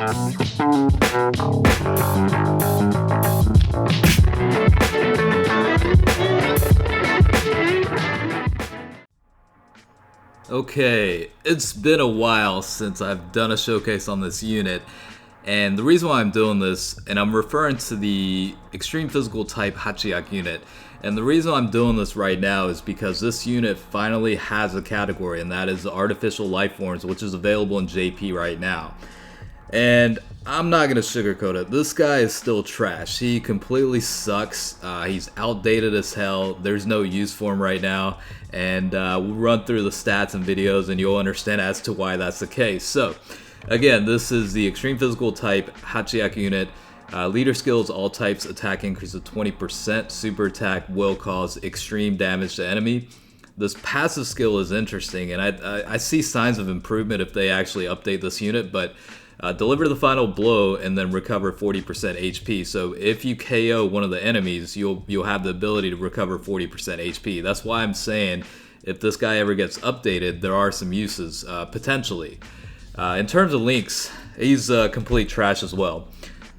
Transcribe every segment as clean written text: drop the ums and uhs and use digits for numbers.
Okay, it's been a while since I've done a showcase on this unit, and the reason why I'm doing this, and I'm referring to the Extreme Physical Type Hatchiyack unit, and the reason I'm doing this right now is because this unit finally has a category, and that is the Artificial Lifeforms, which is available in JP right now. And I'm not going to sugarcoat it, this guy is still trash. He completely sucks, he's outdated as hell, there's no use for him right now, and we'll run through the stats and videos and you'll understand as to why that's the case. So, again, this is the Extreme Physical Type Hatchiyack unit. Leader skills, all types, attack increase of 20%, super attack will cause extreme damage to enemy. This passive skill is interesting, and I see signs of improvement if they actually update this unit, but deliver the final blow and then recover 40% HP. So if you KO one of the enemies, you'll have the ability to recover 40% HP. That's why I'm saying if this guy ever gets updated, there are some uses potentially. In terms of links, he's complete trash as well.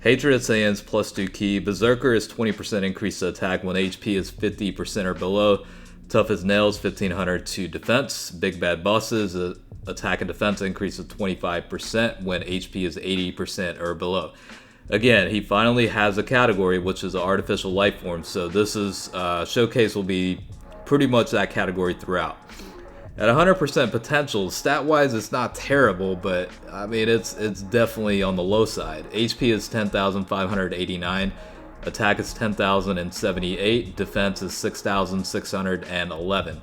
Hatred of Saiyans +2 Ki. Berserker is 20% increase to attack when HP is 50% or below. Tough as nails, 1500 to defense. Big bad bosses, attack and defense increase of 25% when HP is 80% or below. Again, he finally has a category, which is Artificial Lifeforms. So this is showcase will be pretty much that category throughout. At 100% potential, stat-wise, it's not terrible, but I mean it's definitely on the low side. HP is 10,589. Attack is 10,078, defense is 6,611.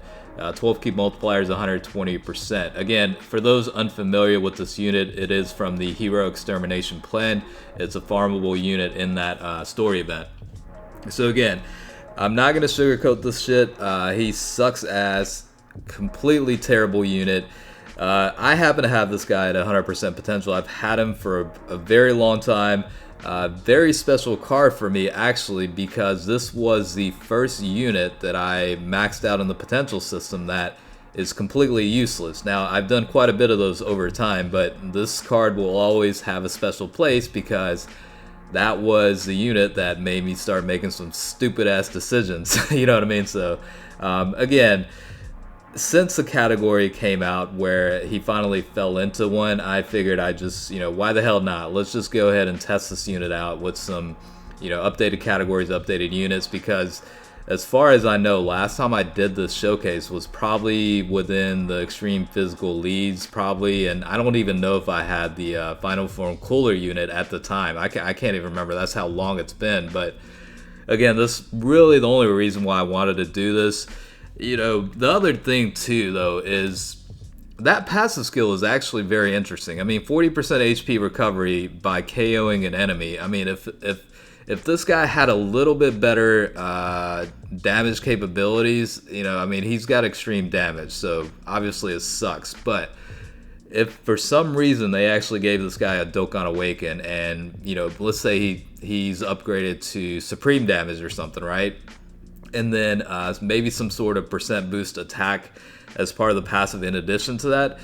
12 Ki Multiplier is 120%. Again, for those unfamiliar with this unit, it is from the Hero Extermination Plan. It's a farmable unit in that story event. So again, I'm not going to sugarcoat this shit. He sucks ass. Completely terrible unit. I happen to have this guy at 100% potential. I've had him for a very long time. Very special card for me actually, because this was the first unit that I maxed out in the potential system that is completely useless. Now I've done quite a bit of those over time, but this card will always have a special place because that was the unit that made me start making some stupid ass decisions. You know what I mean? So again, since the category came out where he finally fell into one, I figured I just, why the hell not? Let's just go ahead and test this unit out with some, updated categories, updated units, because as far as I know, last time I did this showcase was probably within the Extreme Physical Leads, probably, and I don't even know if I had the Final Form Cooler unit at the time. I can't even remember. That's how long it's been, but again, this really the only reason why I wanted to do this. The other thing too, though, is that passive skill is actually very interesting. I mean, 40% HP recovery by KOing an enemy. I mean, if this guy had a little bit better damage capabilities, I mean, he's got extreme damage, so obviously it sucks. But if for some reason they actually gave this guy a Dokkan Awaken and, let's say he's upgraded to Supreme Damage or something, right? And then maybe some sort of percent boost attack as part of the passive in addition to that,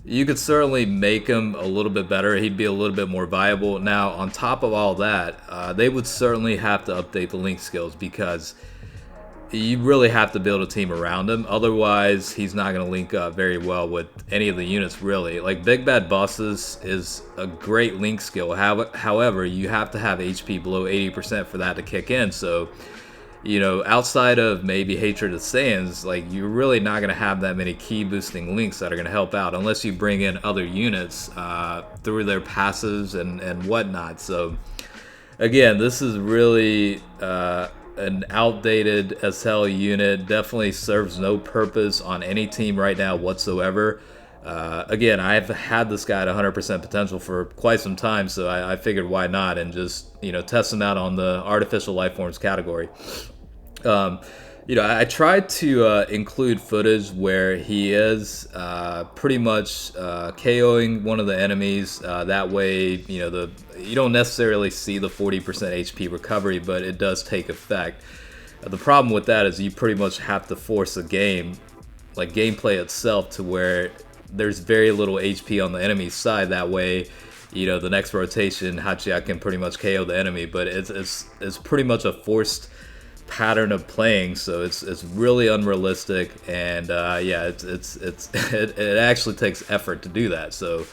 you could certainly make him a little bit better. He'd be a little bit more viable. Now, on top of all that, they would certainly have to update the link skills because you really have to build a team around him. Otherwise, he's not going to link up very well with any of the units, really. Like, Big Bad Bosses is a great link skill. However, you have to have HP below 80% for that to kick in. So, outside of maybe Hatred of Saiyans, like, you're really not going to have that many key boosting links that are going to help out unless you bring in other units through their passives and whatnot. So, again, this is really an outdated as hell unit. Definitely serves no purpose on any team right now whatsoever. Again, I've had this guy at 100% potential for quite some time, so I figured why not and just, test him out on the Artificial Lifeforms category. I tried to include footage where he is pretty much KOing one of the enemies. That way, you don't necessarily see the 40% HP recovery, but it does take effect. The problem with that is you pretty much have to force a game, like gameplay itself, to where there's very little HP on the enemy's side. That way, you know, the next rotation Hatchiyack can pretty much KO the enemy, but it's pretty much a forced pattern of playing, so it's really unrealistic, and yeah, it actually takes effort to do that. So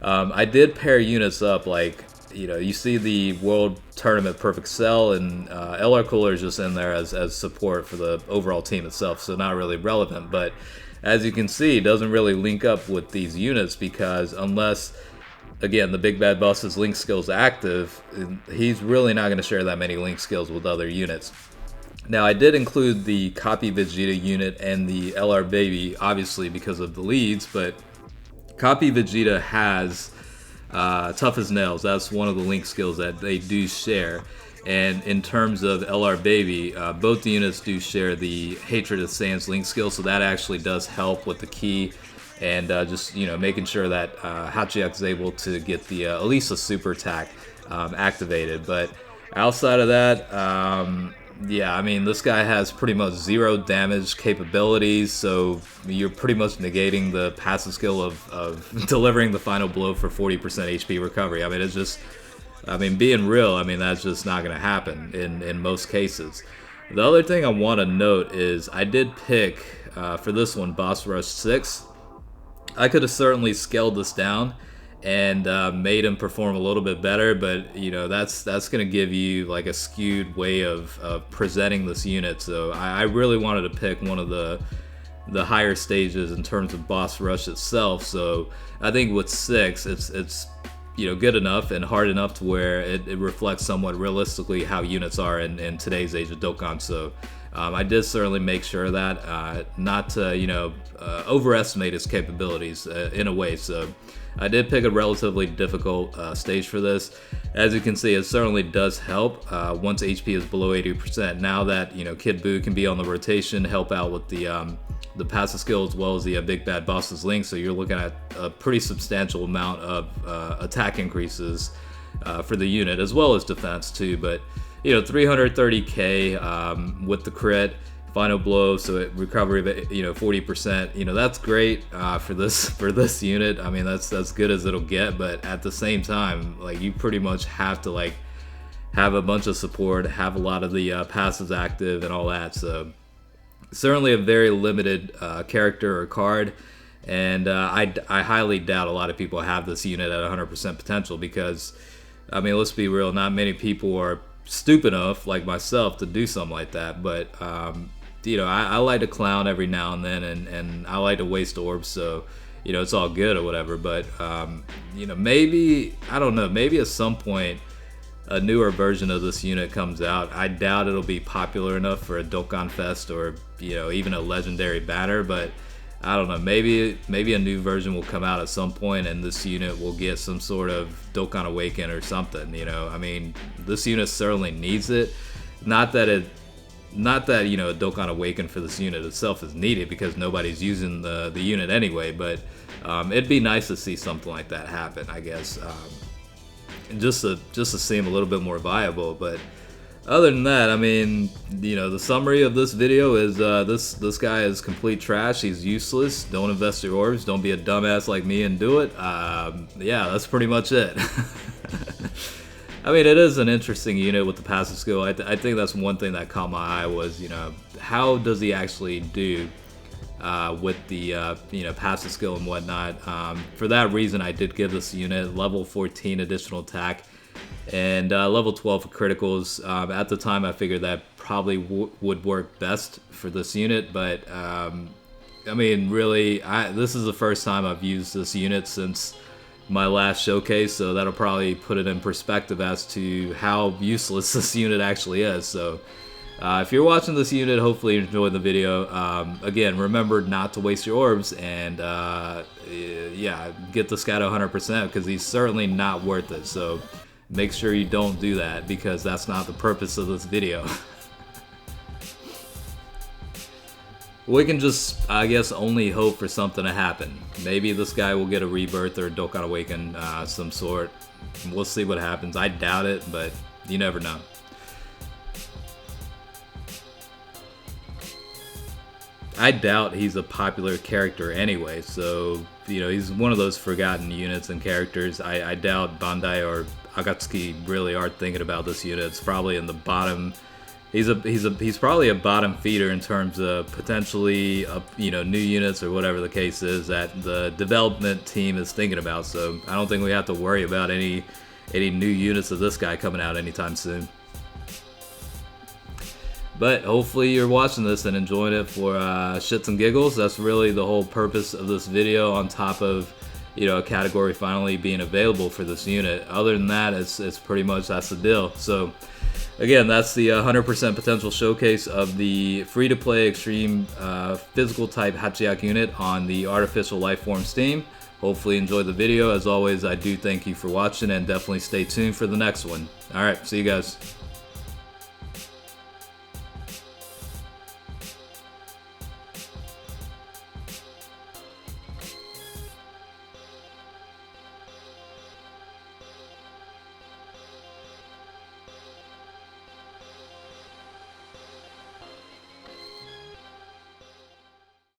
I did pair units up, like, you know, you see the World Tournament Perfect Cell, and LR Cooler is just in there as support for the overall team itself, so not really relevant. But as you can see, it doesn't really link up with these units, because unless, again, the Big Bad Boss's link skills active, he's really not going to share that many link skills with other units. Now, I did include the Copy Vegeta unit and the LR Baby, obviously because of the leads, but Copy Vegeta has Tough as Nails. That's one of the link skills that they do share. And in terms of LR Baby, both the units do share the Hatred of Saiyans link skill, so that actually does help with the Ki, and just, you know, making sure that Hatchiyack is able to get the at least a super attack activated. But outside of that, yeah, I mean, this guy has pretty much 0 damage capabilities, so you're pretty much negating the passive skill of delivering the final blow for 40% HP recovery. I mean, it's just, I mean, being real, I mean, that's just not going to happen in most cases. The other thing I want to note is I did pick, for this one, Boss Rush 6. I could have certainly scaled this down and made him perform a little bit better, but, you know, that's going to give you like a skewed way of presenting this unit. So I really wanted to pick one of the higher stages in terms of Boss Rush itself. So I think with 6, it's you know, good enough and hard enough to where it reflects somewhat realistically how units are in today's age of Dokkan. So I did certainly make sure that not to, you know, overestimate its capabilities in a way. So I did pick a relatively difficult stage for this. As you can see, it certainly does help once HP is below 80%. Now that, you know, Kid Buu can be on the rotation, help out with the passive skill as well as the Big Bad Boss's link, so you're looking at a pretty substantial amount of attack increases for the unit, as well as defense too. But, you know, 330k with the crit, final blow, so it recovery of, you know, 40%. You know, that's great for this unit. I mean, that's good as it'll get. But at the same time, like, you pretty much have to like have a bunch of support, have a lot of the passives active and all that. So certainly a very limited character or card, and I highly doubt a lot of people have this unit at 100% potential, because, I mean, let's be real, not many people are stupid enough like myself to do something like that. But you know, I like to clown every now and then, and I like to waste orbs, so, you know, it's all good or whatever. But you know, maybe, I don't know, maybe at some point a newer version of this unit comes out. I doubt it'll be popular enough for a Dokkan Fest or, you know, even a legendary banner, but I don't know, maybe a new version will come out at some point and this unit will get some sort of Dokkan Awaken or something, you know. I mean, this unit certainly needs it. Not that, you know, a Dokkan Awaken for this unit itself is needed, because nobody's using the unit anyway, but it'd be nice to see something like that happen, I guess. Just to seem a little bit more viable. But other than that, I mean, you know, the summary of this video is this guy is complete trash. He's useless. Don't invest your orbs. Don't be a dumbass like me and do it. Yeah, that's pretty much it. I mean, it is an interesting unit with the passive skill. I think that's one thing that caught my eye was, you know, how does he actually do with the you know, passive skill and whatnot. For that reason, I did give this unit level 14 additional attack and level 12 for criticals. At the time, I figured that probably would work best for this unit, but I mean, really, this is the first time I've used this unit since my last showcase, so that'll probably put it in perspective as to how useless this unit actually is. So if you're watching this unit, hopefully you enjoyed the video. Again, remember not to waste your orbs, and yeah, get this guy to 100%, because he's certainly not worth it. So make sure you don't do that, because that's not the purpose of this video. We can just, I guess, only hope for something to happen. Maybe this guy will get a rebirth or a Dokkan Awaken some sort. We'll see what happens. I doubt it, but you never know. I doubt he's a popular character anyway, so, you know, he's one of those forgotten units and characters. I doubt Bandai or Akatsuki really are thinking about this unit. It's probably in the bottom. He's probably a bottom feeder in terms of potentially, you know, new units or whatever the case is that the development team is thinking about. So I don't think we have to worry about any new units of this guy coming out anytime soon. But hopefully you're watching this and enjoying it for shits and giggles. That's really the whole purpose of this video, on top of, you know, a category finally being available for this unit. Other than that, it's pretty much that's the deal. So again, that's the 100% potential showcase of the free-to-play extreme physical type Hatchiyack unit on the Artificial Lifeforms team. Hopefully you enjoyed the video. As always, I do thank you for watching, and definitely stay tuned for the next one. Alright, see you guys.